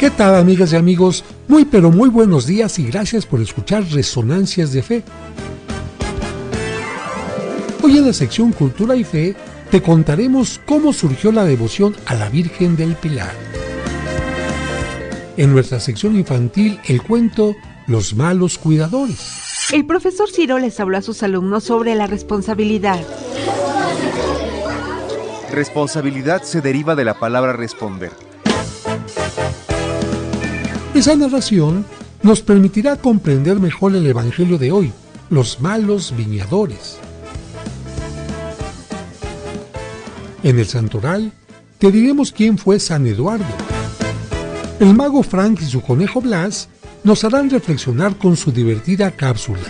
¿Qué tal, amigas y amigos? Muy pero muy buenos días y gracias por escuchar Resonancias de Fe. Hoy en la sección Cultura y Fe te contaremos cómo surgió la devoción a la Virgen del Pilar. En nuestra sección infantil, el cuento Los malos cuidadores. El profesor Ciro les habló a sus alumnos sobre la responsabilidad. Responsabilidad se deriva de la palabra responder. Esa narración nos permitirá comprender mejor el Evangelio de hoy, los malos viñadores. En el santoral te diremos quién fue San Eduardo. El mago Frank y su conejo Blas nos harán reflexionar con su divertida cápsula.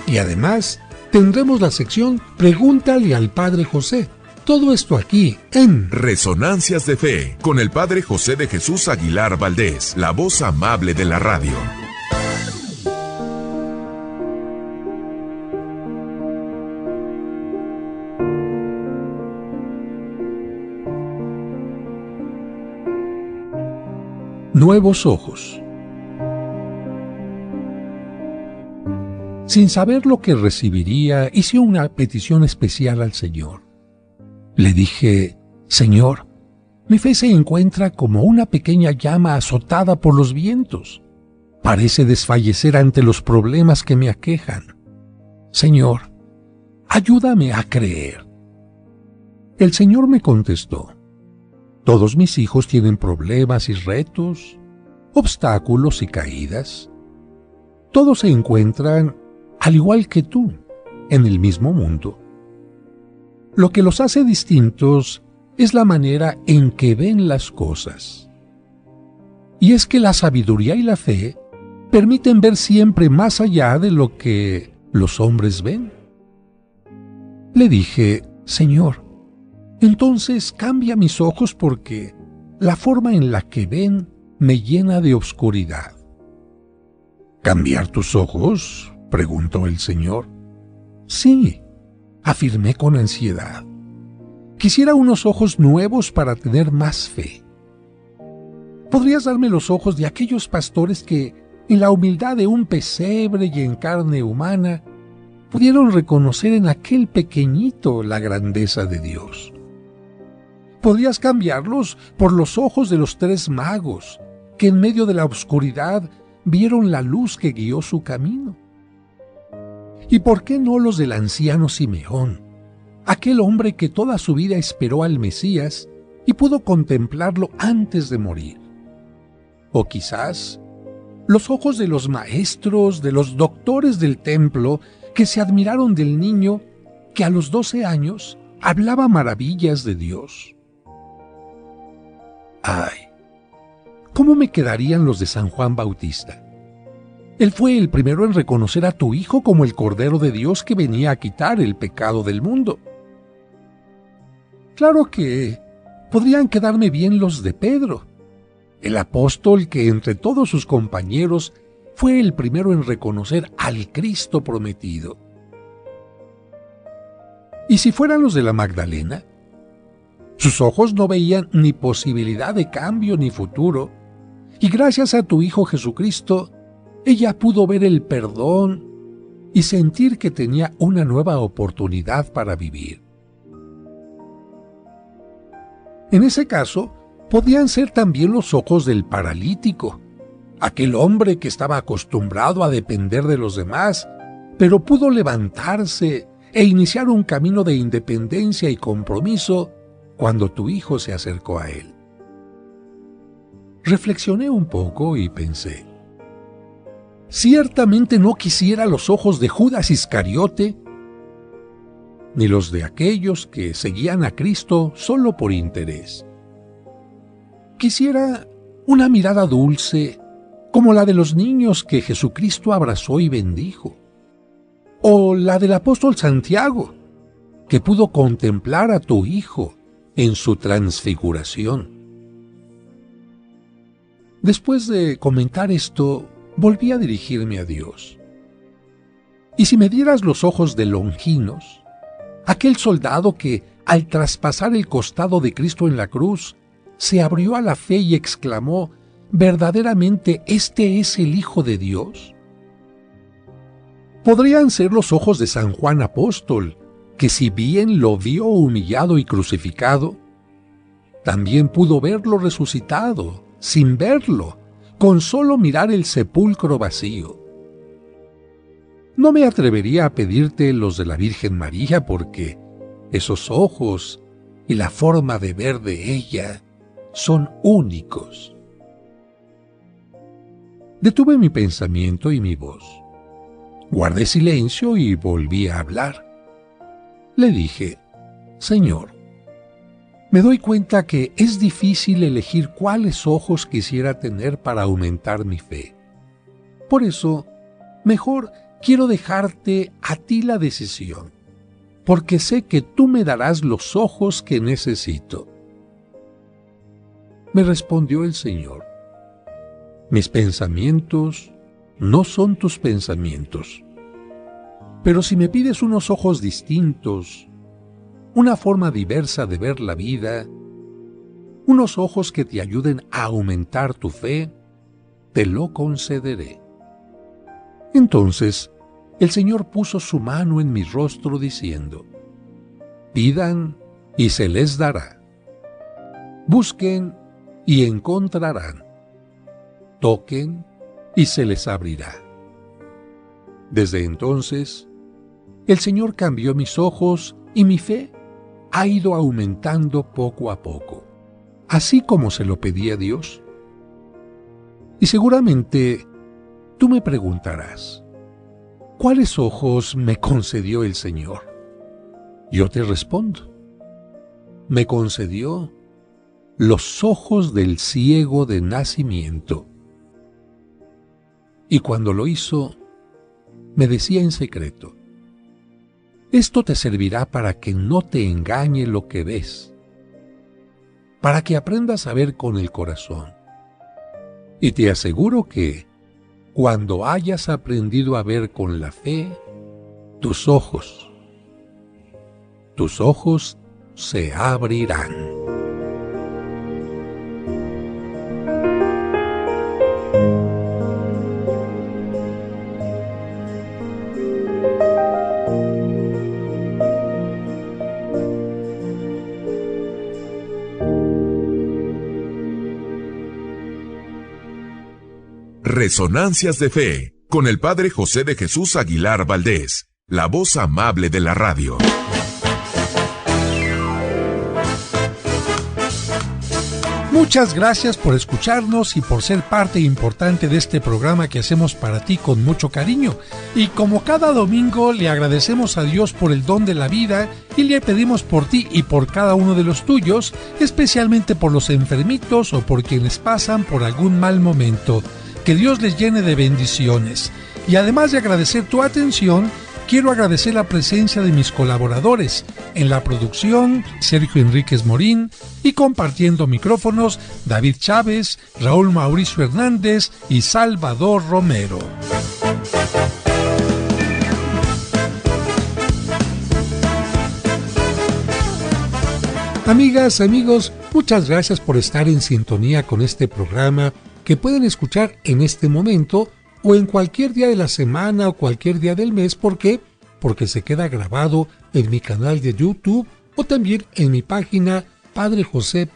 Y además tendremos la sección Pregúntale al Padre José. Todo esto aquí en Resonancias de Fe, con el Padre José de Jesús Aguilar Valdés, la voz amable de la radio. Nuevos ojos. Sin saber lo que recibiría, hice una petición especial al Señor. Le dije: Señor, mi fe se encuentra como una pequeña llama azotada por los vientos. Parece desfallecer ante los problemas que me aquejan. Señor, ayúdame a creer. El Señor me contestó: todos mis hijos tienen problemas y retos, obstáculos y caídas. Todos se encuentran, al igual que tú, en el mismo mundo. Lo que los hace distintos es la manera en que ven las cosas. Y es que la sabiduría y la fe permiten ver siempre más allá de lo que los hombres ven. Le dije: Señor, entonces cambia mis ojos porque la forma en la que ven me llena de oscuridad. ¿Cambiar tus ojos?, preguntó el Señor. Sí, afirmé con ansiedad. Quisiera unos ojos nuevos para tener más fe. ¿Podrías darme los ojos de aquellos pastores que, en la humildad de un pesebre y en carne humana, pudieron reconocer en aquel pequeñito la grandeza de Dios? ¿Podrías cambiarlos por los ojos de los 3 magos, que en medio de la oscuridad vieron la luz que guió su camino? ¿Y por qué no los del anciano Simeón, aquel hombre que toda su vida esperó al Mesías y pudo contemplarlo antes de morir? O quizás los ojos de los maestros, de los doctores del templo, que se admiraron del niño que a los 12 años hablaba maravillas de Dios. ¡Ay! ¿Cómo me quedarían los de San Juan Bautista? Él fue el primero en reconocer a tu Hijo como el Cordero de Dios que venía a quitar el pecado del mundo. Claro que podrían quedarme bien los de Pedro, el apóstol que entre todos sus compañeros fue el primero en reconocer al Cristo prometido. ¿Y si fueran los de la Magdalena? Sus ojos no veían ni posibilidad de cambio ni futuro, y gracias a tu Hijo Jesucristo, ella pudo ver el perdón y sentir que tenía una nueva oportunidad para vivir. En ese caso, podían ser también los ojos del paralítico, aquel hombre que estaba acostumbrado a depender de los demás, pero pudo levantarse e iniciar un camino de independencia y compromiso cuando tu Hijo se acercó a él. Reflexioné un poco y pensé: ciertamente no quisiera los ojos de Judas Iscariote, ni los de aquellos que seguían a Cristo solo por interés. Quisiera una mirada dulce, como la de los niños que Jesucristo abrazó y bendijo, o la del apóstol Santiago, que pudo contemplar a tu Hijo en su transfiguración. Después de comentar esto, volví a dirigirme a Dios. ¿Y si me dieras los ojos de Longinos, aquel soldado que, al traspasar el costado de Cristo en la cruz, se abrió a la fe y exclamó: ¿verdaderamente este es el Hijo de Dios? Podrían ser los ojos de San Juan Apóstol, que si bien lo vio humillado y crucificado, también pudo verlo resucitado, sin verlo, con solo mirar el sepulcro vacío. No me atrevería a pedirte los de la Virgen María porque esos ojos y la forma de ver de ella son únicos. Detuve mi pensamiento y mi voz. Guardé silencio y volví a hablar. Le dije: Señor, me doy cuenta que es difícil elegir cuáles ojos quisiera tener para aumentar mi fe. Por eso, mejor quiero dejarte a ti la decisión, porque sé que tú me darás los ojos que necesito. Me respondió el Señor: mis pensamientos no son tus pensamientos. Pero si me pides unos ojos distintos, una forma diversa de ver la vida, unos ojos que te ayuden a aumentar tu fe, te lo concederé. Entonces, el Señor puso su mano en mi rostro diciendo: pidan y se les dará. Busquen y encontrarán. Toquen y se les abrirá. Desde entonces, el Señor cambió mis ojos y mi fe ha ido aumentando poco a poco, así como se lo pedí a Dios. Y seguramente tú me preguntarás: ¿cuáles ojos me concedió el Señor? Yo te respondo: me concedió los ojos del ciego de nacimiento. Y cuando lo hizo, me decía en secreto: esto te servirá para que no te engañe lo que ves, para que aprendas a ver con el corazón. Y te aseguro que, cuando hayas aprendido a ver con la fe, tus ojos se abrirán. Resonancias de Fe, con el Padre José de Jesús Aguilar Valdés, la voz amable de la radio. Muchas gracias por escucharnos y por ser parte importante de este programa que hacemos para ti con mucho cariño. Y como cada domingo, le agradecemos a Dios por el don de la vida y le pedimos por ti y por cada uno de los tuyos, especialmente por los enfermitos o por quienes pasan por algún mal momento. Que Dios les llene de bendiciones. Y además de agradecer tu atención, quiero agradecer la presencia de mis colaboradores en la producción: Sergio Enríquez Morín, y compartiendo micrófonos: David Chávez, Raúl Mauricio Hernández y Salvador Romero. Amigas, amigos, muchas gracias por estar en sintonía con este programa que pueden escuchar en este momento o en cualquier día de la semana o cualquier día del mes. ¿Por qué? Porque se queda grabado en mi canal de YouTube o también en mi página padrejose.mx.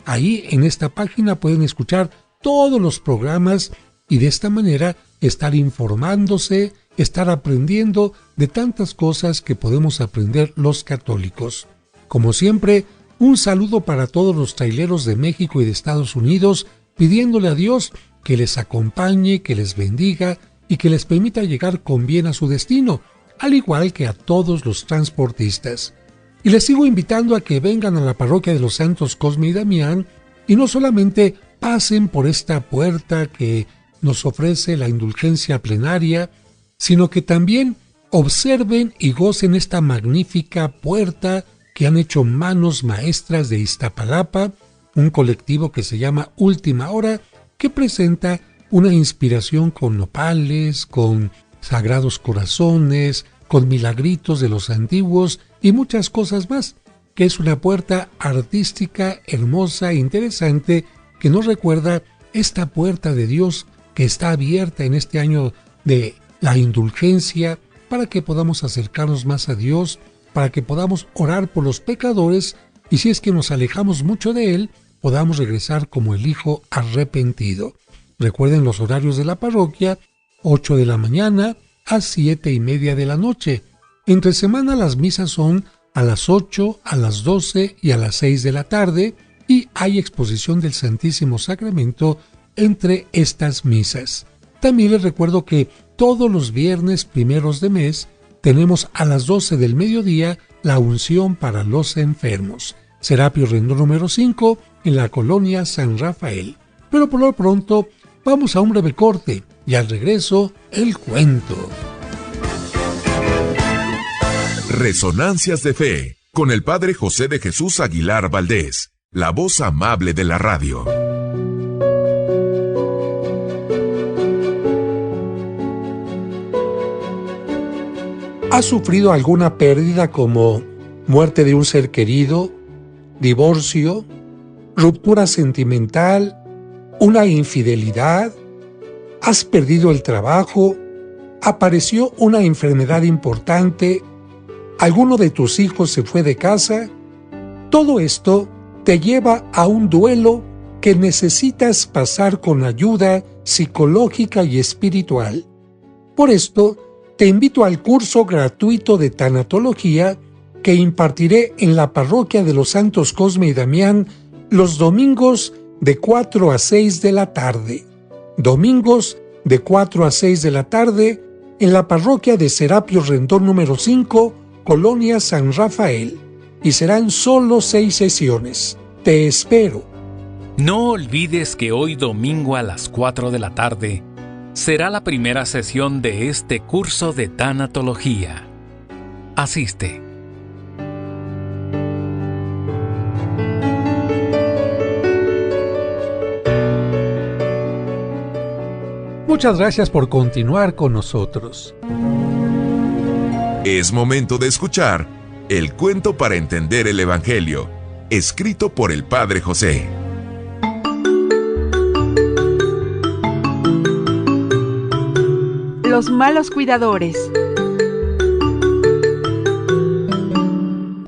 Ahí en esta página pueden escuchar todos los programas y de esta manera estar informándose, estar aprendiendo de tantas cosas que podemos aprender los católicos. Como siempre, un saludo para todos los traileros de México y de Estados Unidos, pidiéndole a Dios que les acompañe, que les bendiga y que les permita llegar con bien a su destino, al igual que a todos los transportistas. Y les sigo invitando a que vengan a la parroquia de los Santos Cosme y Damián y no solamente pasen por esta puerta que nos ofrece la indulgencia plenaria, sino que también observen y gocen esta magnífica puerta que han hecho manos maestras de Iztapalapa, un colectivo que se llama Última Hora, que presenta una inspiración con nopales, con sagrados corazones, con milagritos de los antiguos y muchas cosas más, que es una puerta artística, hermosa e interesante que nos recuerda esta puerta de Dios que está abierta en este año de la indulgencia para que podamos acercarnos más a Dios, para que podamos orar por los pecadores y si es que nos alejamos mucho de Él, podamos regresar como el Hijo arrepentido. Recuerden los horarios de la parroquia, 8 de la mañana a 7:30 de la noche. Entre semana las misas son a las 8, a las 12 y a las 6 de la tarde y hay exposición del Santísimo Sacramento entre estas misas. También les recuerdo que todos los viernes primeros de mes tenemos a las 12 del mediodía la unción para los enfermos. Serapio Rendón número 5 en la colonia San Rafael. Pero por lo pronto vamos a un breve corte y al regreso el cuento. Resonancias de Fe con el Padre José de Jesús Aguilar Valdés, la voz amable de la radio. ¿Has sufrido alguna pérdida como muerte de un ser querido, divorcio, ruptura sentimental, una infidelidad? ¿Has perdido el trabajo? ¿Apareció una enfermedad importante? ¿Alguno de tus hijos se fue de casa? Todo esto te lleva a un duelo que necesitas pasar con ayuda psicológica y espiritual. Por esto, te invito al curso gratuito de tanatología que impartiré en la parroquia de los Santos Cosme y Damián los domingos de 4 a 6 de la tarde. Domingos de 4 a 6 de la tarde en la parroquia de Serapio Rendón número 5, Colonia San Rafael. Y serán solo 6 sesiones. Te espero. No olvides que hoy domingo a las 4 de la tarde será la primera sesión de este curso de tanatología. Asiste. Muchas gracias por continuar con nosotros. Es momento de escuchar el cuento para entender el Evangelio, escrito por el Padre José. Los malos cuidadores.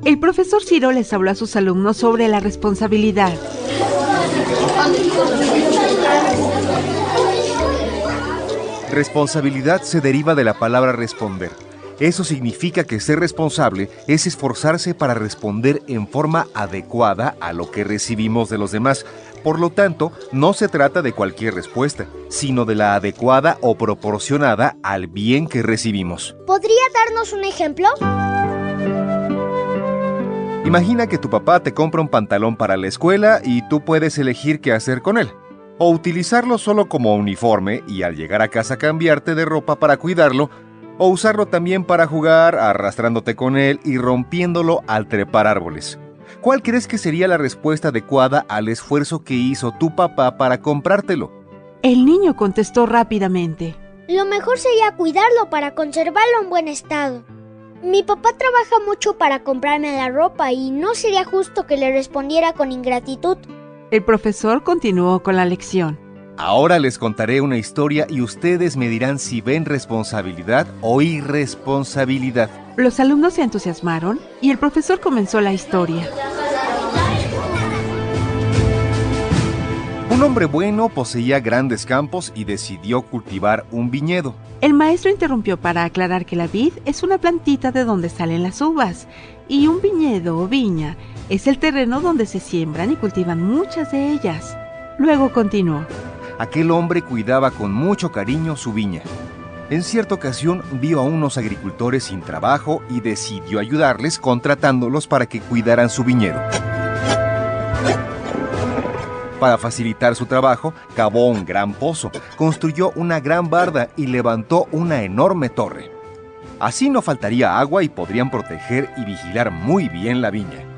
El profesor Ciro les habló a sus alumnos sobre la responsabilidad. Responsabilidad se deriva de la palabra responder. Eso significa que ser responsable es esforzarse para responder en forma adecuada a lo que recibimos de los demás. Por lo tanto, no se trata de cualquier respuesta, sino de la adecuada o proporcionada al bien que recibimos. ¿Podría darnos un ejemplo? Imagina que tu papá te compra un pantalón para la escuela y tú puedes elegir qué hacer con él. O utilizarlo solo como uniforme y al llegar a casa cambiarte de ropa para cuidarlo, o usarlo también para jugar arrastrándote con él y rompiéndolo al trepar árboles. ¿Cuál crees que sería la respuesta adecuada al esfuerzo que hizo tu papá para comprártelo? El niño contestó rápidamente. Lo mejor sería cuidarlo para conservarlo en buen estado. Mi papá trabaja mucho para comprarme la ropa y no sería justo que le respondiera con ingratitud. El profesor continuó con la lección. Ahora les contaré una historia y ustedes me dirán si ven responsabilidad o irresponsabilidad. Los alumnos se entusiasmaron y el profesor comenzó la historia. Un hombre bueno poseía grandes campos y decidió cultivar un viñedo. El maestro interrumpió para aclarar que la vid es una plantita de donde salen las uvas y un viñedo o viña es el terreno donde se siembran y cultivan muchas de ellas. Luego continuó. Aquel hombre cuidaba con mucho cariño su viña. En cierta ocasión vio a unos agricultores sin trabajo y decidió ayudarles contratándolos para que cuidaran su viñedo. Para facilitar su trabajo, cavó un gran pozo, construyó una gran barda y levantó una enorme torre. Así no faltaría agua y podrían proteger y vigilar muy bien la viña.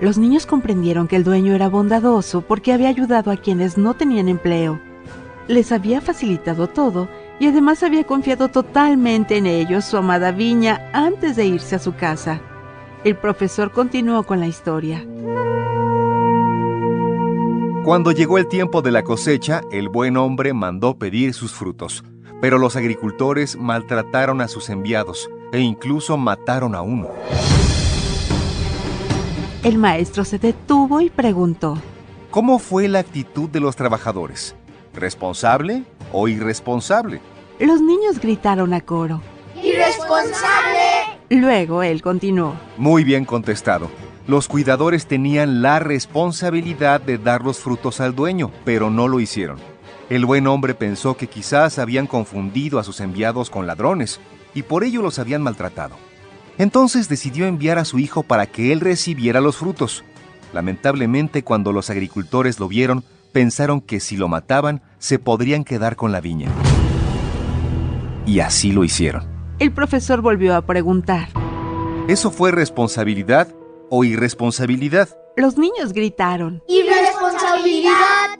Los niños comprendieron que el dueño era bondadoso porque había ayudado a quienes no tenían empleo. Les había facilitado todo y además había confiado totalmente en ellos su amada viña antes de irse a su casa. El profesor continuó con la historia. Cuando llegó el tiempo de la cosecha, el buen hombre mandó pedir sus frutos, pero los agricultores maltrataron a sus enviados e incluso mataron a uno. El maestro se detuvo y preguntó: ¿Cómo fue la actitud de los trabajadores? ¿Responsable o irresponsable? Los niños gritaron a coro: ¡Irresponsable! Luego él continuó: Muy bien contestado. Los cuidadores tenían la responsabilidad de dar los frutos al dueño, pero no lo hicieron. El buen hombre pensó que quizás habían confundido a sus enviados con ladrones, y por ello los habían maltratado. Entonces decidió enviar a su hijo para que él recibiera los frutos. Lamentablemente, cuando los agricultores lo vieron, pensaron que si lo mataban, se podrían quedar con la viña. Y así lo hicieron. El profesor volvió a preguntar: ¿Eso fue responsabilidad o irresponsabilidad? Los niños gritaron: ¡Irresponsabilidad!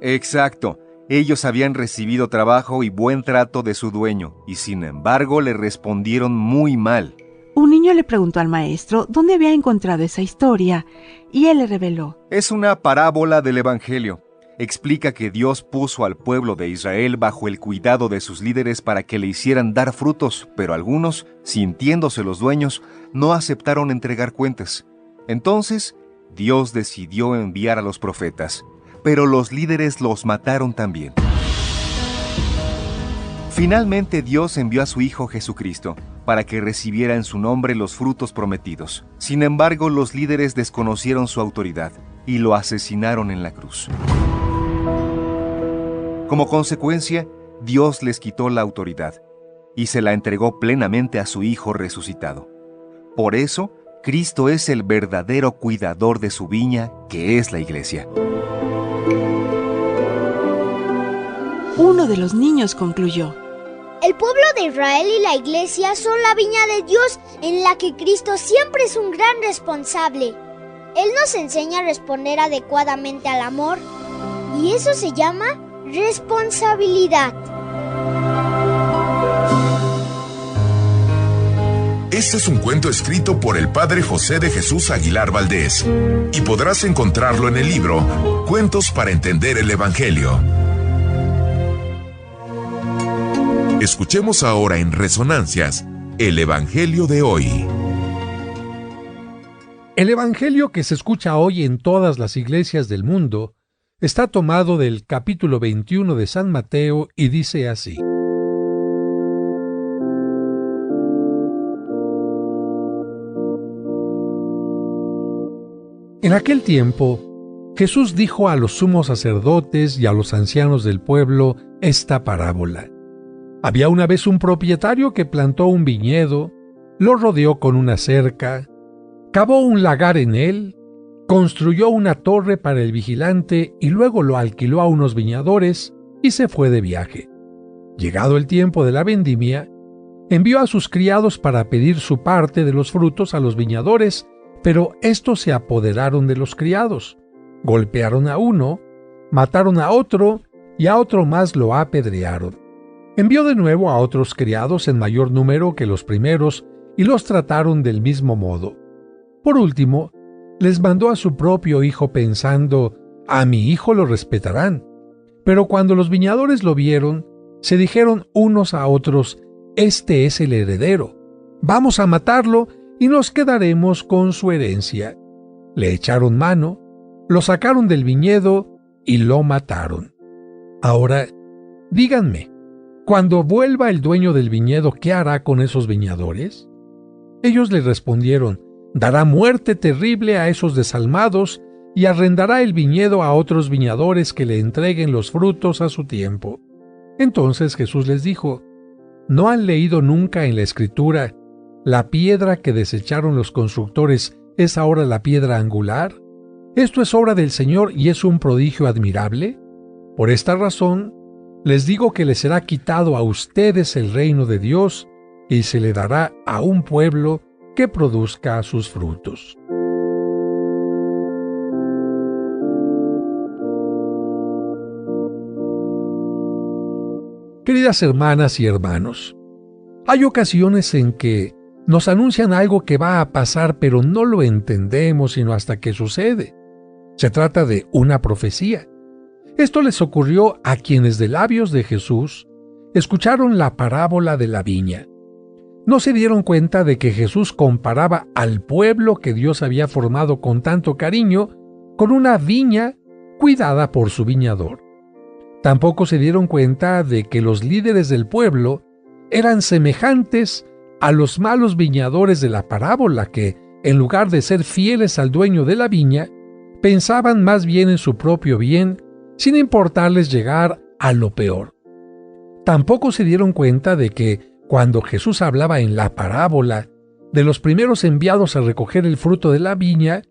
Exacto. Ellos habían recibido trabajo y buen trato de su dueño, y sin embargo le respondieron muy mal. Un niño le preguntó al maestro dónde había encontrado esa historia, y él le reveló: Es una parábola del Evangelio. Explica que Dios puso al pueblo de Israel bajo el cuidado de sus líderes para que le hicieran dar frutos, pero algunos, sintiéndose los dueños, no aceptaron entregar cuentas. Entonces, Dios decidió enviar a los profetas, pero los líderes los mataron también. Finalmente, Dios envió a su Hijo Jesucristo para que recibiera en su nombre los frutos prometidos. Sin embargo, los líderes desconocieron su autoridad y lo asesinaron en la cruz. Como consecuencia, Dios les quitó la autoridad y se la entregó plenamente a su Hijo resucitado. Por eso, Cristo es el verdadero cuidador de su viña, que es la iglesia. Uno de los niños concluyó: El pueblo de Israel y la iglesia son la viña de Dios en la que Cristo siempre es un gran responsable. Él nos enseña a responder adecuadamente al amor, y eso se llama responsabilidad. Este es un cuento escrito por el padre José de Jesús Aguilar Valdés, y podrás encontrarlo en el libro Cuentos para entender el Evangelio. Escuchemos ahora en Resonancias el Evangelio de hoy. El Evangelio que se escucha hoy en todas las iglesias del mundo está tomado del capítulo 21 de San Mateo y dice así: En aquel tiempo, Jesús dijo a los sumos sacerdotes y a los ancianos del pueblo esta parábola. Había una vez un propietario que plantó un viñedo, lo rodeó con una cerca, cavó un lagar en él, construyó una torre para el vigilante y luego lo alquiló a unos viñadores y se fue de viaje. Llegado el tiempo de la vendimia, envió a sus criados para pedir su parte de los frutos a los viñadores, pero estos se apoderaron de los criados, golpearon a uno, mataron a otro y a otro más lo apedrearon. Envió de nuevo a otros criados en mayor número que los primeros y los trataron del mismo modo. Por último, les mandó a su propio hijo pensando: a mi hijo lo respetarán. Pero cuando los viñadores lo vieron, se dijeron unos a otros: este es el heredero, vamos a matarlo y nos quedaremos con su herencia. Le echaron mano, lo sacaron del viñedo y lo mataron. Ahora, díganme, cuando vuelva el dueño del viñedo, ¿qué hará con esos viñadores? Ellos le respondieron: dará muerte terrible a esos desalmados y arrendará el viñedo a otros viñadores que le entreguen los frutos a su tiempo. Entonces Jesús les dijo: ¿no han leído nunca en la Escritura: la piedra que desecharon los constructores es ahora la piedra angular? Esto es obra del Señor y es un prodigio admirable. Por esta razón, les digo que les será quitado a ustedes el reino de Dios y se le dará a un pueblo que produzca sus frutos. Queridas hermanas y hermanos, hay ocasiones en que nos anuncian algo que va a pasar, pero no lo entendemos sino hasta que sucede. Se trata de una profecía. Esto les ocurrió a quienes de labios de Jesús escucharon la parábola de la viña. No se dieron cuenta de que Jesús comparaba al pueblo que Dios había formado con tanto cariño con una viña cuidada por su viñador. Tampoco se dieron cuenta de que los líderes del pueblo eran semejantes a los malos viñadores de la parábola que, en lugar de ser fieles al dueño de la viña, pensaban más bien en su propio bien, sin importarles llegar a lo peor. Tampoco se dieron cuenta de que, cuando Jesús hablaba en la parábola de los primeros enviados a recoger el fruto de la viña,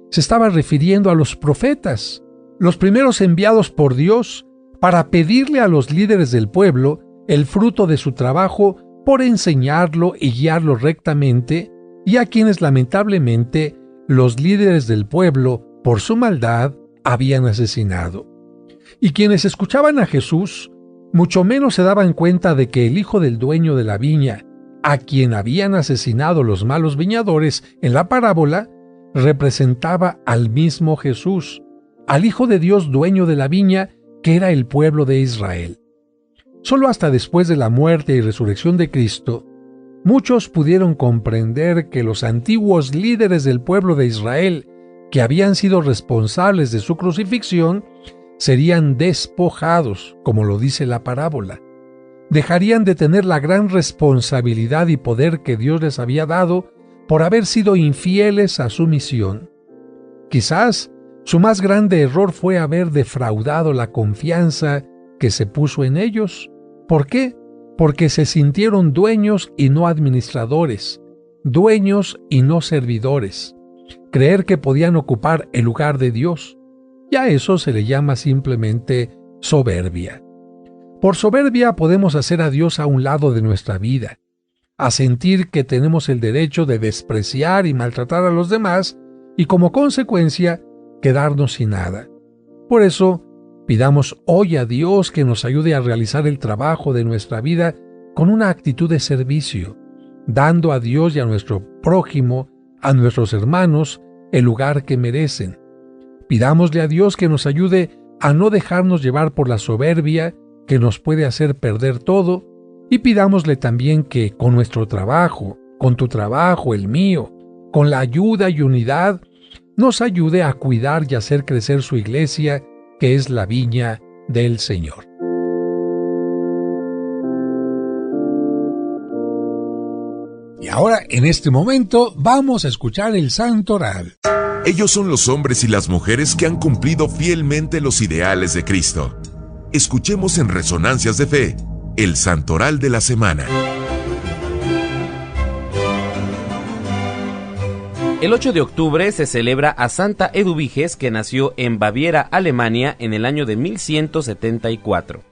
se estaba refiriendo a los profetas, los primeros enviados por Dios para pedirle a los líderes del pueblo el fruto de su trabajo por enseñarlo y guiarlo rectamente, y a quienes lamentablemente los líderes del pueblo, por su maldad, habían asesinado. Y quienes escuchaban a Jesús, mucho menos se daban cuenta de que el hijo del dueño de la viña, a quien habían asesinado los malos viñadores en la parábola, representaba al mismo Jesús, al Hijo de Dios dueño de la viña, que era el pueblo de Israel. Solo hasta después de la muerte y resurrección de Cristo, muchos pudieron comprender que los antiguos líderes del pueblo de Israel, que habían sido responsables de su crucifixión, serían despojados, como lo dice la parábola. Dejarían de tener la gran responsabilidad y poder que Dios les había dado por haber sido infieles a su misión. Quizás su más grande error fue haber defraudado la confianza que se puso en ellos. ¿Por qué? Porque se sintieron dueños y no administradores, dueños y no servidores. Creer que podían ocupar el lugar de Dios. Y a eso se le llama simplemente soberbia. Por soberbia podemos hacer a Dios a un lado de nuestra vida, a sentir que tenemos el derecho de despreciar y maltratar a los demás y como consecuencia quedarnos sin nada. Por eso, pidamos hoy a Dios que nos ayude a realizar el trabajo de nuestra vida con una actitud de servicio, dando a Dios y a nuestro prójimo, a nuestros hermanos, el lugar que merecen. Pidámosle a Dios que nos ayude a no dejarnos llevar por la soberbia que nos puede hacer perder todo, y pidámosle también que con nuestro trabajo, con tu trabajo, el mío, con la ayuda y unidad, nos ayude a cuidar y hacer crecer su iglesia, que es la viña del Señor. Y ahora, en este momento, vamos a escuchar el Santoral. Ellos son los hombres y las mujeres que han cumplido fielmente los ideales de Cristo. Escuchemos en Resonancias de Fe, el Santoral de la Semana. El 8 de octubre se celebra a Santa Eduviges, que nació en Baviera, Alemania, en el año de 1174.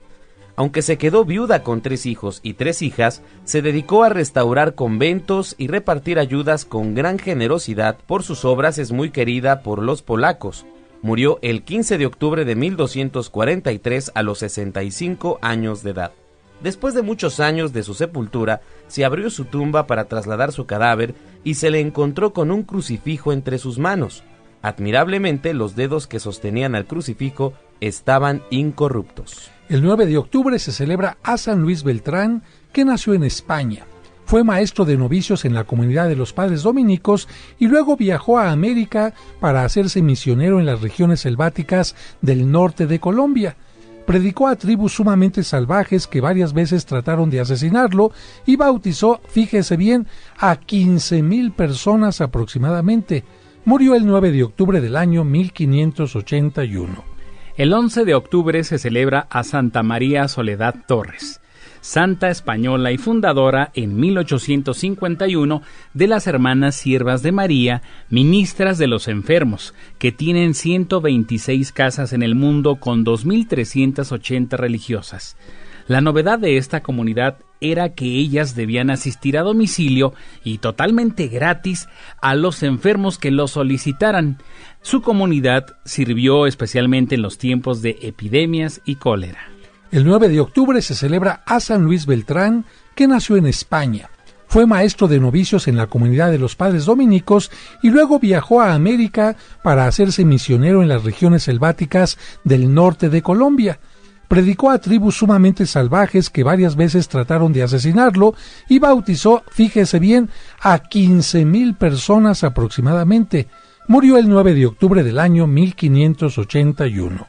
Aunque se quedó viuda con 3 hijos y 3 hijas, se dedicó a restaurar conventos y repartir ayudas con gran generosidad. Por sus obras es muy querida por los polacos. Murió el 15 de octubre de 1243 a los 65 años de edad. Después de muchos años de su sepultura, se abrió su tumba para trasladar su cadáver y se le encontró con un crucifijo entre sus manos. Admirablemente, los dedos que sostenían al crucifijo estaban incorruptos. El 9 de octubre se celebra a San Luis Beltrán, que nació en España. Fue maestro de novicios en la comunidad de los Padres Dominicos y luego viajó a América para hacerse misionero en las regiones selváticas del norte de Colombia. Predicó a tribus sumamente salvajes que varias veces trataron de asesinarlo y bautizó, fíjese bien, a 15,000 personas aproximadamente. Murió el 9 de octubre del año 1581. El 11 de octubre se celebra a Santa María Soledad Torres, santa española y fundadora en 1851 de las Hermanas Siervas de María, ministras de los enfermos, que tienen 126 casas en el mundo con 2.380 religiosas. La novedad de esta comunidad era que ellas debían asistir a domicilio y totalmente gratis a los enfermos que lo solicitaran. Su comunidad sirvió especialmente en los tiempos de epidemias y cólera. El 9 de octubre se celebra a San Luis Beltrán, que nació en España. Fue maestro de novicios en la comunidad de los padres dominicos y luego viajó a América para hacerse misionero en las regiones selváticas del norte de Colombia. Predicó a tribus sumamente salvajes que varias veces trataron de asesinarlo y bautizó, fíjese bien, a 15,000 personas aproximadamente. Murió el 9 de octubre del año 1581.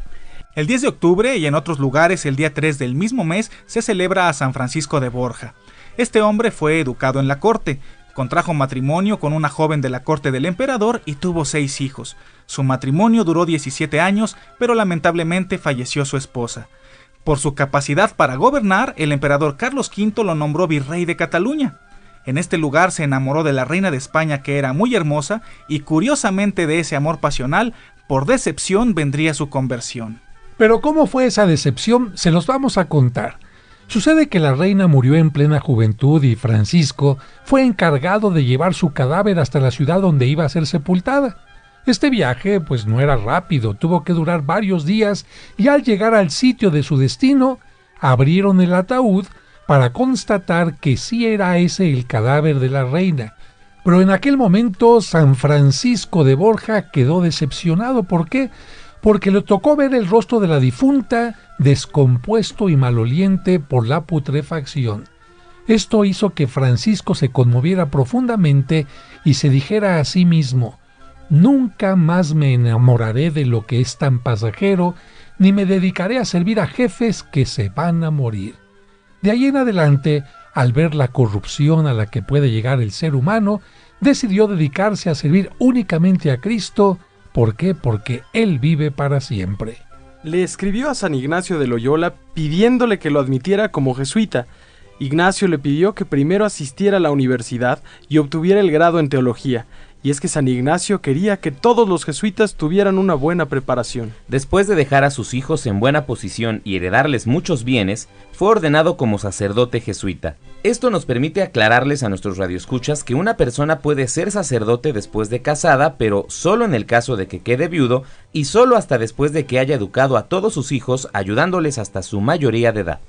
El 10 de octubre y en otros lugares el día 3 del mismo mes se celebra a San Francisco de Borja. Este hombre fue educado en la corte, contrajo matrimonio con una joven de la corte del emperador y tuvo 6 hijos. Su matrimonio duró 17 años, pero lamentablemente falleció su esposa. Por su capacidad para gobernar, el emperador Carlos V lo nombró virrey de Cataluña. En este lugar se enamoró de la reina de España, que era muy hermosa, y curiosamente de ese amor pasional, por decepción vendría su conversión. Pero ¿cómo fue esa decepción? Se los vamos a contar. Sucede que la reina murió en plena juventud y Francisco fue encargado de llevar su cadáver hasta la ciudad donde iba a ser sepultada. Este viaje pues no era rápido, tuvo que durar varios días y al llegar al sitio de su destino, abrieron el ataúd para constatar que sí era ese el cadáver de la reina. Pero en aquel momento San Francisco de Borja quedó decepcionado. ¿Por qué? Porque le tocó ver el rostro de la difunta descompuesto y maloliente por la putrefacción. Esto hizo que Francisco se conmoviera profundamente y se dijera a sí mismo: nunca más me enamoraré de lo que es tan pasajero, ni me dedicaré a servir a jefes que se van a morir. De ahí en adelante, al ver la corrupción a la que puede llegar el ser humano, decidió dedicarse a servir únicamente a Cristo. ¿Por qué? Porque Él vive para siempre. Le escribió a San Ignacio de Loyola pidiéndole que lo admitiera como jesuita. Ignacio le pidió que primero asistiera a la universidad y obtuviera el grado en teología. Y es que San Ignacio quería que todos los jesuitas tuvieran una buena preparación. Después de dejar a sus hijos en buena posición y heredarles muchos bienes, fue ordenado como sacerdote jesuita. Esto nos permite aclararles a nuestros radioescuchas que una persona puede ser sacerdote después de casada, pero solo en el caso de que quede viudo y solo hasta después de que haya educado a todos sus hijos, ayudándoles hasta su mayoría de edad.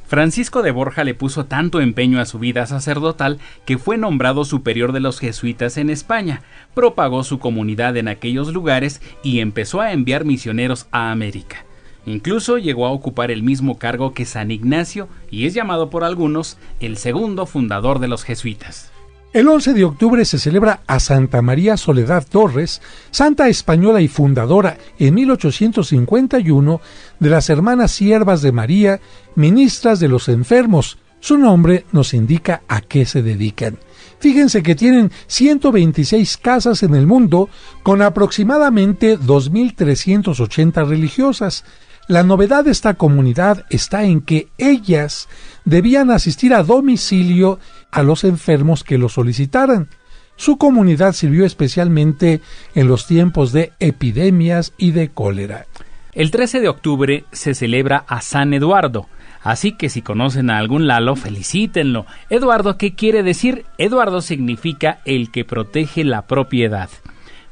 Francisco de Borja le puso tanto empeño a su vida sacerdotal que fue nombrado superior de los jesuitas en España, propagó su comunidad en aquellos lugares y empezó a enviar misioneros a América. Incluso llegó a ocupar el mismo cargo que San Ignacio y es llamado por algunos el segundo fundador de los jesuitas. El 11 de octubre se celebra a Santa María Soledad Torres, santa española y fundadora en 1851 de las Hermanas Siervas de María, ministras de los enfermos. Su nombre nos indica a qué se dedican. Fíjense que tienen 126 casas en el mundo con aproximadamente 2.380 religiosas. La novedad de esta comunidad está en que ellas debían asistir a domicilio a los enfermos que lo solicitaran. Su comunidad sirvió especialmente en los tiempos de epidemias y de cólera. El 13 de octubre se celebra a San Eduardo, así que si conocen a algún Lalo, felicítenlo. Eduardo, ¿qué quiere decir? Eduardo significa el que protege la propiedad.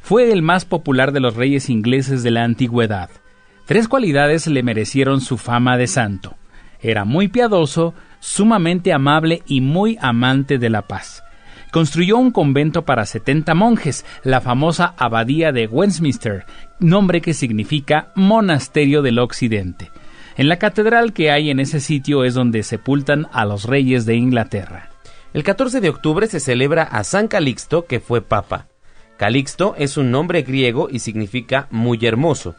Fue el más popular de los reyes ingleses de la antigüedad. 3 cualidades le merecieron su fama de santo. Era muy piadoso, sumamente amable y muy amante de la paz. Construyó un convento para 70 monjes, la famosa Abadía de Westminster, nombre que significa Monasterio del Occidente. En la catedral que hay en ese sitio es donde sepultan a los reyes de Inglaterra. El 14 de octubre se celebra a San Calixto, que fue papa. Calixto es un nombre griego y significa muy hermoso.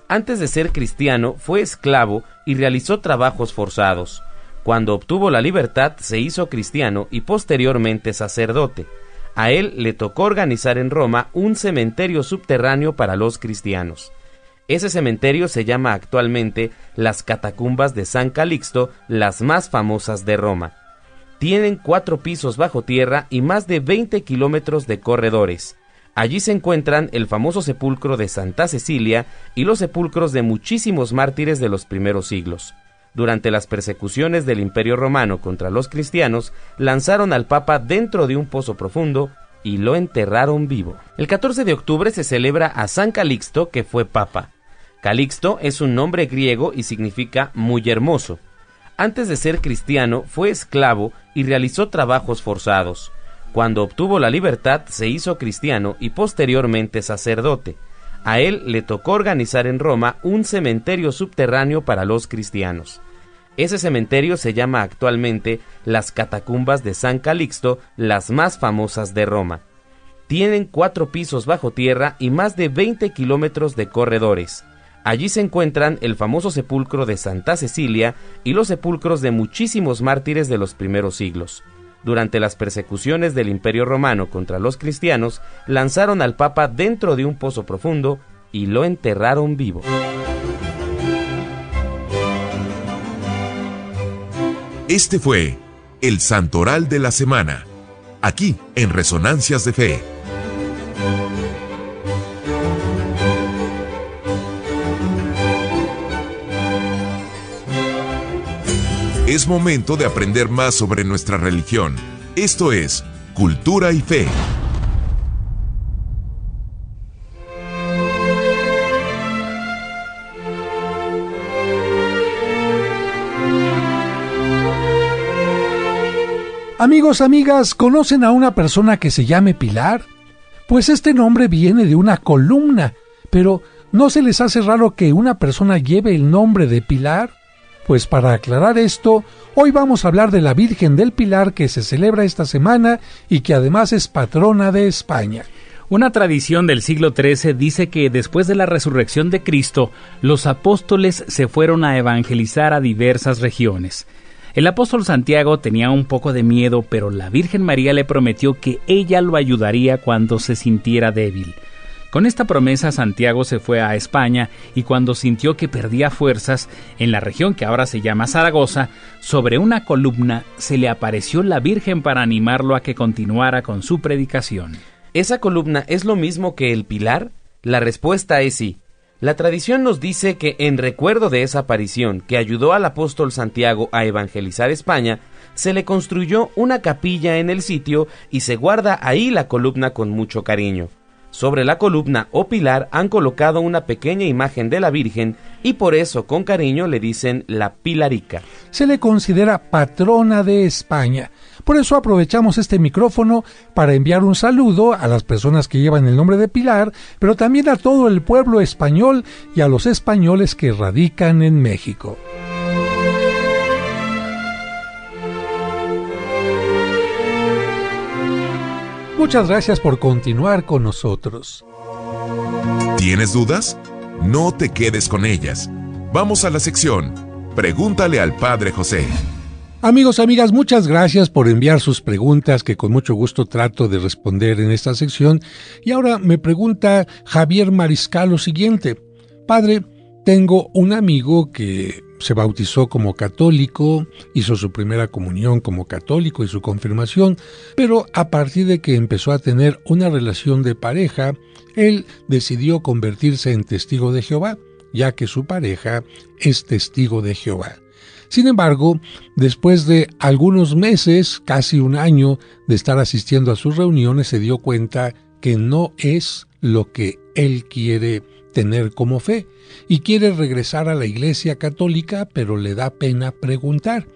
Antes de ser cristiano, fue esclavo y realizó trabajos forzados. Cuando obtuvo la libertad, se hizo cristiano y posteriormente sacerdote. A él le tocó organizar en Roma un cementerio subterráneo para los cristianos. Ese cementerio se llama actualmente las Catacumbas de San Calixto, las más famosas de Roma. Tienen 4 pisos bajo tierra y más de 20 kilómetros de corredores. Allí se encuentran el famoso sepulcro de Santa Cecilia y los sepulcros de muchísimos mártires de los primeros siglos. Durante las persecuciones del Imperio Romano contra los cristianos, lanzaron al Papa dentro de un pozo profundo y lo enterraron vivo. El 14 de octubre se celebra a San Calixto, que fue papa. Calixto es un nombre griego y significa muy hermoso. Antes de ser cristiano, fue esclavo y realizó trabajos forzados. Cuando obtuvo la libertad, se hizo cristiano y posteriormente sacerdote. A él le tocó organizar en Roma un cementerio subterráneo para los cristianos. Ese cementerio se llama actualmente las Catacumbas de San Calixto, las más famosas de Roma. Tienen 4 pisos bajo tierra y más de 20 kilómetros de corredores. Allí se encuentran el famoso sepulcro de Santa Cecilia y los sepulcros de muchísimos mártires de los primeros siglos. Durante las persecuciones del Imperio Romano contra los cristianos, lanzaron al Papa dentro de un pozo profundo y lo enterraron vivo. Este fue el Santoral de la Semana, aquí en Resonancias de Fe. Es momento de aprender más sobre nuestra religión. Esto es Cultura y Fe. Amigos, amigas, ¿conocen a una persona que se llame Pilar? Pues este nombre viene de una columna, pero ¿no se les hace raro que una persona lleve el nombre de Pilar? Pues para aclarar esto, hoy vamos a hablar de la Virgen del Pilar que se celebra esta semana y que además es patrona de España. Una tradición del siglo XIII dice que después de la resurrección de Cristo, los apóstoles se fueron a evangelizar a diversas regiones. El apóstol Santiago tenía un poco de miedo, pero la Virgen María le prometió que ella lo ayudaría cuando se sintiera débil. Con esta promesa, Santiago se fue a España y cuando sintió que perdía fuerzas, en la región que ahora se llama Zaragoza, sobre una columna se le apareció la Virgen para animarlo a que continuara con su predicación. ¿Esa columna es lo mismo que el pilar? La respuesta es sí. La tradición nos dice que en recuerdo de esa aparición que ayudó al apóstol Santiago a evangelizar España, se le construyó una capilla en el sitio y se guarda ahí la columna con mucho cariño. Sobre la columna o pilar han colocado una pequeña imagen de la Virgen y por eso con cariño le dicen la Pilarica. Se le considera patrona de España. Por eso aprovechamos este micrófono para enviar un saludo a las personas que llevan el nombre de Pilar, pero también a todo el pueblo español y a los españoles que radican en México. Muchas gracias por continuar con nosotros. ¿Tienes dudas? No te quedes con ellas. Vamos a la sección Pregúntale al Padre José. Amigos, amigas, muchas gracias por enviar sus preguntas que con mucho gusto trato de responder en esta sección. Y ahora me pregunta Javier Mariscal lo siguiente. Padre, tengo un amigo que se bautizó como católico, hizo su primera comunión como católico y su confirmación, pero a partir de que empezó a tener una relación de pareja, él decidió convertirse en testigo de Jehová, ya que su pareja es testigo de Jehová. Sin embargo, después de algunos meses, casi un año, de estar asistiendo a sus reuniones, se dio cuenta que no es lo que él quiere tener como fe y quiere regresar a la Iglesia Católica, pero le da pena preguntar.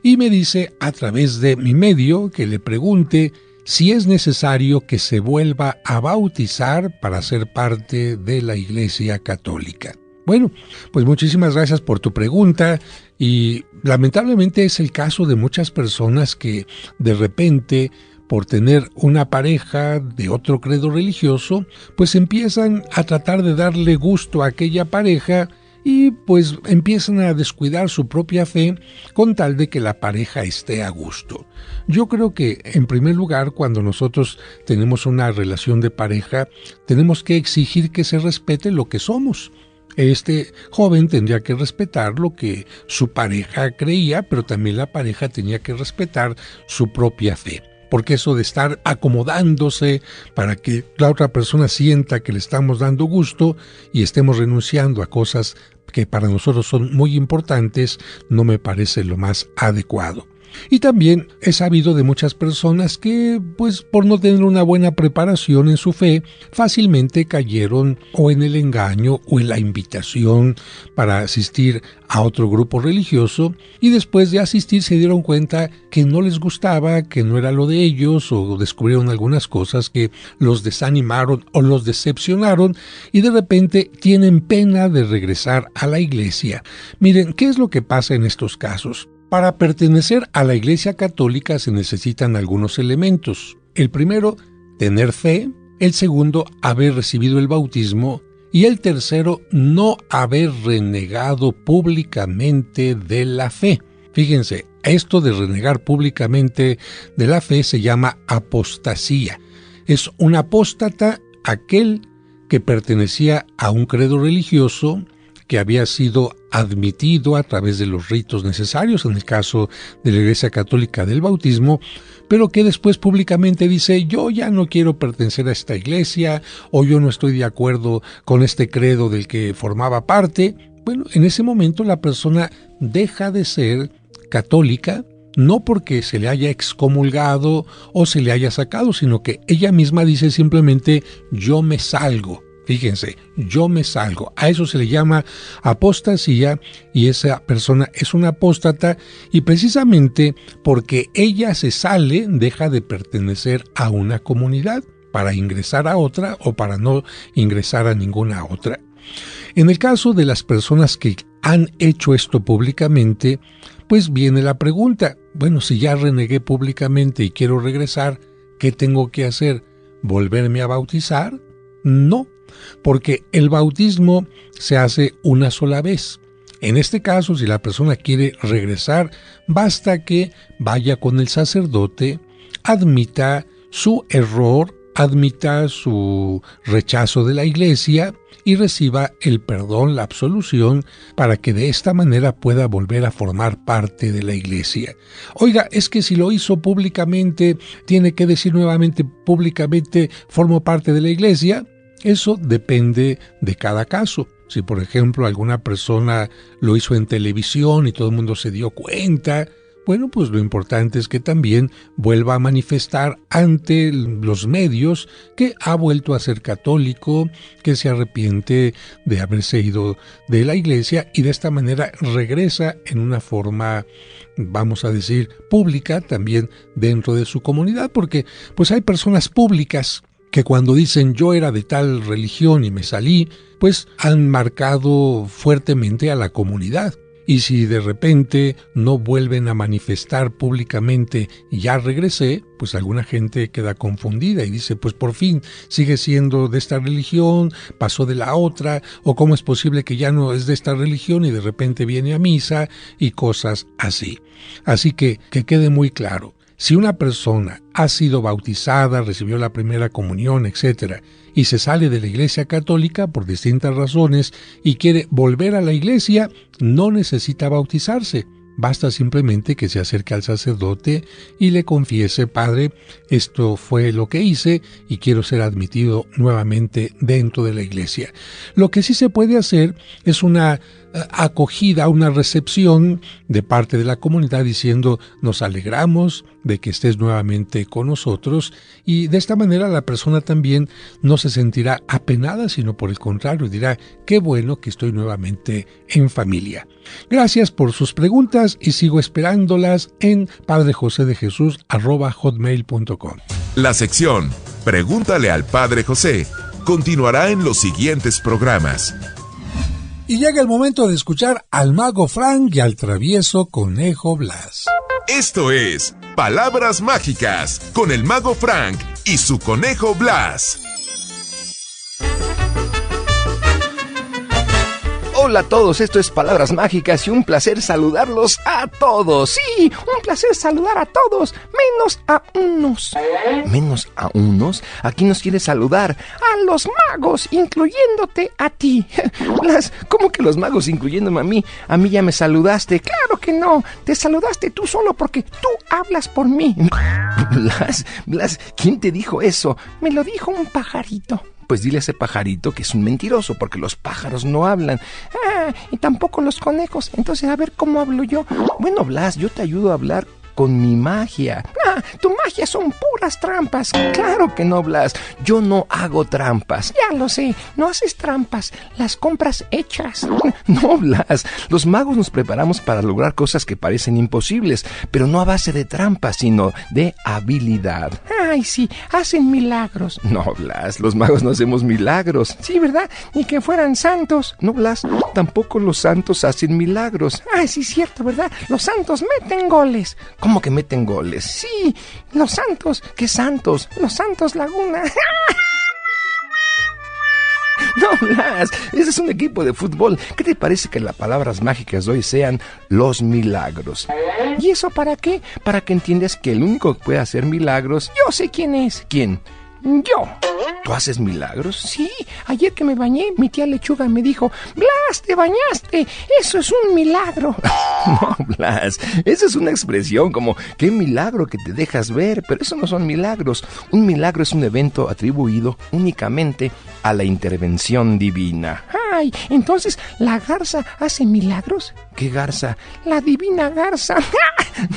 Y me dice a través de mi medio que le pregunte si es necesario que se vuelva a bautizar para ser parte de la Iglesia Católica. Bueno, pues muchísimas gracias por tu pregunta y lamentablemente es el caso de muchas personas que de repente, por tener una pareja de otro credo religioso, pues empiezan a tratar de darle gusto a aquella pareja y pues empiezan a descuidar su propia fe con tal de que la pareja esté a gusto. Yo creo que, en primer lugar, cuando nosotros tenemos una relación de pareja, tenemos que exigir que se respete lo que somos. Este joven tendría que respetar lo que su pareja creía, pero también la pareja tenía que respetar su propia fe. Porque eso de estar acomodándose para que la otra persona sienta que le estamos dando gusto y estemos renunciando a cosas que para nosotros son muy importantes, no me parece lo más adecuado. Y también he sabido de muchas personas que, pues por no tener una buena preparación en su fe, fácilmente cayeron o en el engaño o en la invitación para asistir a otro grupo religioso, y después de asistir se dieron cuenta que no les gustaba, que no era lo de ellos, o descubrieron algunas cosas que los desanimaron o los decepcionaron, y de repente tienen pena de regresar a la iglesia. Miren, ¿qué es lo que pasa en estos casos? Para pertenecer a la Iglesia Católica se necesitan algunos elementos. El primero, tener fe. El segundo, haber recibido el bautismo. Y el tercero, no haber renegado públicamente de la fe. Fíjense, esto de renegar públicamente de la fe se llama apostasía. Es un apóstata aquel que pertenecía a un credo religioso, que había sido admitido a través de los ritos necesarios, en el caso de la Iglesia Católica del bautismo, pero que después públicamente dice: yo ya no quiero pertenecer a esta iglesia, o yo no estoy de acuerdo con este credo del que formaba parte. Bueno, en ese momento la persona deja de ser católica, no porque se le haya excomulgado o se le haya sacado, sino que ella misma dice simplemente: yo me salgo. Fíjense, yo me salgo. A eso se le llama apostasía, y esa persona es una apóstata, y precisamente porque ella se sale, deja de pertenecer a una comunidad para ingresar a otra o para no ingresar a ninguna otra. En el caso de las personas que han hecho esto públicamente, pues viene la pregunta: bueno, si ya renegué públicamente y quiero regresar, ¿qué tengo que hacer? ¿Volverme a bautizar? No, porque el bautismo se hace una sola vez. En este caso, si la persona quiere regresar, basta que vaya con el sacerdote, admita su error, admita su rechazo de la iglesia y reciba el perdón, la absolución, para que de esta manera pueda volver a formar parte de la iglesia. Oiga, es que si lo hizo públicamente, tiene que decir nuevamente públicamente: formo parte de la iglesia. Eso depende de cada caso. Si, por ejemplo, alguna persona lo hizo en televisión y todo el mundo se dio cuenta, bueno, pues lo importante es que también vuelva a manifestar ante los medios que ha vuelto a ser católico, que se arrepiente de haberse ido de la iglesia, y de esta manera regresa en una forma, vamos a decir, pública también dentro de su comunidad, porque pues hay personas públicas que cuando dicen: yo era de tal religión y me salí, pues han marcado fuertemente a la comunidad. Y si de repente no vuelven a manifestar públicamente: ya regresé, pues alguna gente queda confundida y dice: pues por fin sigue siendo de esta religión, pasó de la otra, o cómo es posible que ya no es de esta religión y de repente viene a misa, y cosas así. Así que quede muy claro: si una persona ha sido bautizada, recibió la primera comunión, etc., y se sale de la Iglesia Católica por distintas razones y quiere volver a la iglesia, no necesita bautizarse. Basta simplemente que se acerque al sacerdote y le confiese: padre, esto fue lo que hice y quiero ser admitido nuevamente dentro de la iglesia. Lo que sí se puede hacer es una acogida, una recepción de parte de la comunidad diciendo: nos alegramos de que estés nuevamente con nosotros, y de esta manera la persona también no se sentirá apenada, sino por el contrario dirá: qué bueno que estoy nuevamente en familia. Gracias por sus preguntas y sigo esperándolas en padrejosedejesus@hotmail.com. La sección Pregúntale al Padre José continuará en los siguientes programas. Y llega el momento de escuchar al mago Frank y al travieso conejo Blas. Esto es Palabras Mágicas con el mago Frank y su conejo Blas. Hola a todos, esto es Palabras Mágicas y un placer saludarlos a todos. Sí, un placer saludar a todos, menos a unos. ¿Menos a unos? Aquí nos quiere saludar a los magos, incluyéndote a ti. Blas, ¿cómo que los magos incluyéndome a mí? A mí ya me saludaste. Claro que no, te saludaste tú solo porque tú hablas por mí. Blas, ¿quién te dijo eso? Me lo dijo un pajarito. Pues dile a ese pajarito que es un mentiroso, porque los pájaros no hablan. Y tampoco los conejos. Entonces, a ver, ¿cómo hablo yo? Bueno, Blas, yo te ayudo a hablar con mi magia. ¡Ah! Tu magia son puras trampas. Claro que no, Blas. Yo no hago trampas. Ya lo sé, no haces trampas. Las compras hechas. No, Blas. Los magos nos preparamos para lograr cosas que parecen imposibles, pero no a base de trampas, sino de habilidad. Ay, sí, hacen milagros. No, Blas, los magos no hacemos milagros. Sí, ¿verdad? Ni que fueran santos. No, Blas, tampoco los santos hacen milagros. Ay, sí, cierto, ¿verdad? Los santos meten goles. ¿Cómo que meten goles? Sí, los santos. ¿Qué santos? Los Santos Laguna. No, Blas, ese es un equipo de fútbol. ¿Qué te parece que las palabras mágicas de hoy sean los milagros? ¿Y eso para qué? Para que entiendas que el único que puede hacer milagros, yo sé quién es. ¿Quién? Yo. ¿Tú haces milagros? Sí, ayer que me bañé, mi tía Lechuga me dijo: Blas, te bañaste, eso es un milagro. No, Blas, esa es una expresión como qué milagro que te dejas ver, pero eso no son milagros. Un milagro es un evento atribuido únicamente a la intervención divina. Ay, entonces, ¿la garza hace milagros? ¿Qué garza? La divina garza.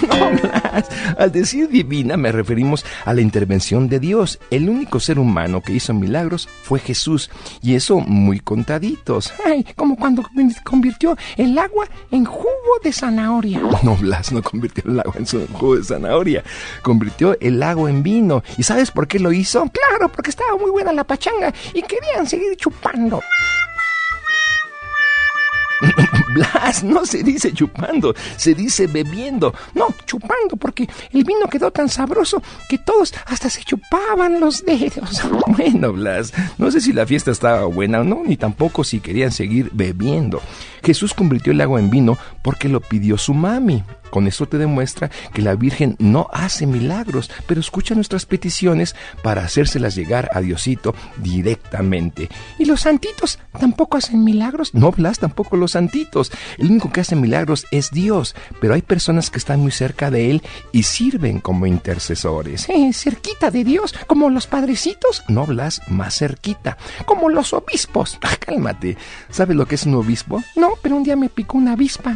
No, Blas, al decir divina me referimos a la intervención de Dios. El único ser humano que hizo milagros fue Jesús, y eso muy contaditos. Ay, como cuando convirtió el agua en jugo de zanahoria. No, Blas, no convirtió el agua en jugo de zanahoria, convirtió el agua en vino. ¿Y sabes por qué lo hizo? Claro, porque estaba muy buena la pachanga y querían seguir chupando. Blas, no se dice chupando, se dice bebiendo. No, chupando, porque el vino quedó tan sabroso que todos hasta se chupaban los dedos. Bueno, Blas, no sé si la fiesta estaba buena o no, ni tampoco si querían seguir bebiendo. Jesús convirtió el agua en vino porque lo pidió su mami. Con esto te demuestra que la Virgen no hace milagros, pero escucha nuestras peticiones para hacérselas llegar a Diosito directamente. ¿Y los santitos tampoco hacen milagros? No, Blas, tampoco los santitos. El único que hace milagros es Dios, pero hay personas que están muy cerca de Él y sirven como intercesores. ¿Cerquita de Dios? ¿Como los padrecitos? No, Blas, más cerquita. ¿Como los obispos? Cálmate. ¿Sabes lo que es un obispo? No, pero un día me picó una avispa.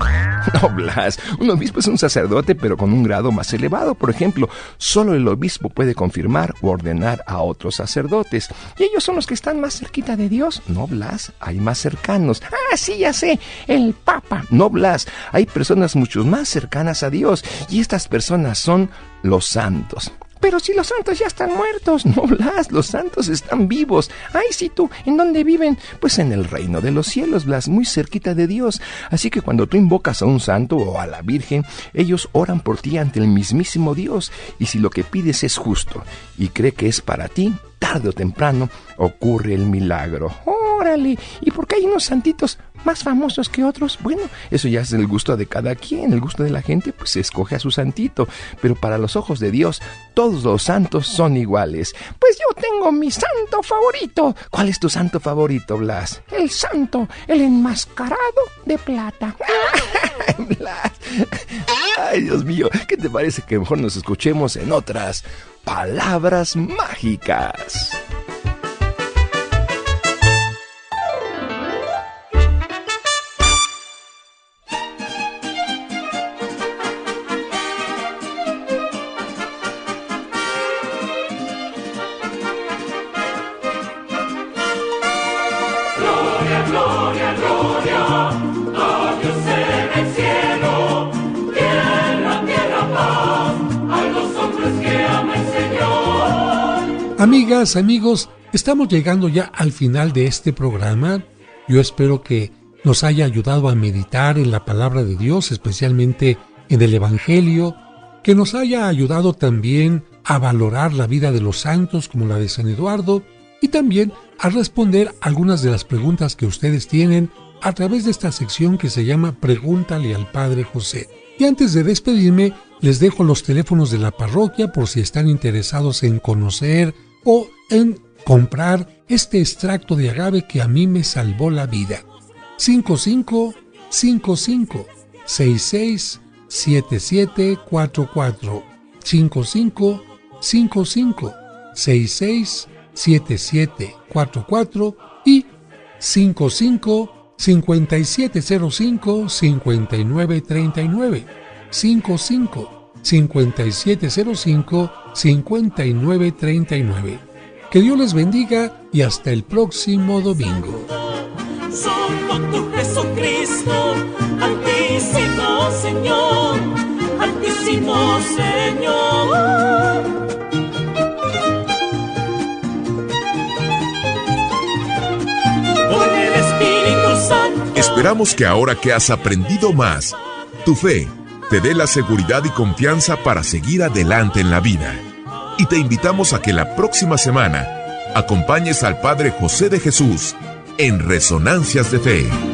No, Blas, un obispo es un sacerdote, pero con un grado más elevado. Por ejemplo, solo el obispo puede confirmar o ordenar a otros sacerdotes. ¿Y ellos son los que están más cerquita de Dios? No, Blas, hay más cercanos. Ah, sí, ya sé, el Papa. No, Blas, hay personas mucho más cercanas a Dios, y estas personas son los santos. Pero si los santos ya están muertos. No, Blas, los santos están vivos. Ay, sí, tú, ¿en dónde viven? Pues en el reino de los cielos, Blas, muy cerquita de Dios. Así que cuando tú invocas a un santo o a la Virgen, ellos oran por ti ante el mismísimo Dios. Y si lo que pides es justo y cree que es para ti, tarde o temprano ocurre el milagro. ¡Órale! ¿Y por qué hay unos santitos más famosos que otros? Bueno, eso ya es el gusto de cada quien. El gusto de la gente, pues se escoge a su santito. Pero para los ojos de Dios, todos los santos son iguales. Pues yo tengo mi santo favorito. ¿Cuál es tu santo favorito, Blas? El santo, el enmascarado de plata. Blas. Ay, Dios mío, ¿qué te parece que mejor nos escuchemos en otras palabras mágicas? Amigas, amigos, estamos llegando ya al final de este programa. Yo espero que nos haya ayudado a meditar en la palabra de Dios, especialmente en el Evangelio, que nos haya ayudado también a valorar la vida de los santos como la de San Eduardo, y también a responder algunas de las preguntas que ustedes tienen a través de esta sección que se llama Pregúntale al Padre José. Y antes de despedirme, les dejo los teléfonos de la parroquia por si están interesados en conocer o en comprar este extracto de agave que a mí me salvó la vida. 5555-667744 5555-667744 y 5705-5939 55 5705-5939. Que Dios les bendiga y hasta el próximo domingo. Solo tú, Jesucristo, Altísimo Señor, Altísimo Señor. Con el Espíritu Santo. Esperamos que ahora que has aprendido más, tu fe te dé la seguridad y confianza para seguir adelante en la vida. Y te invitamos a que la próxima semana acompañes al Padre José de Jesús en Resonancias de Fe.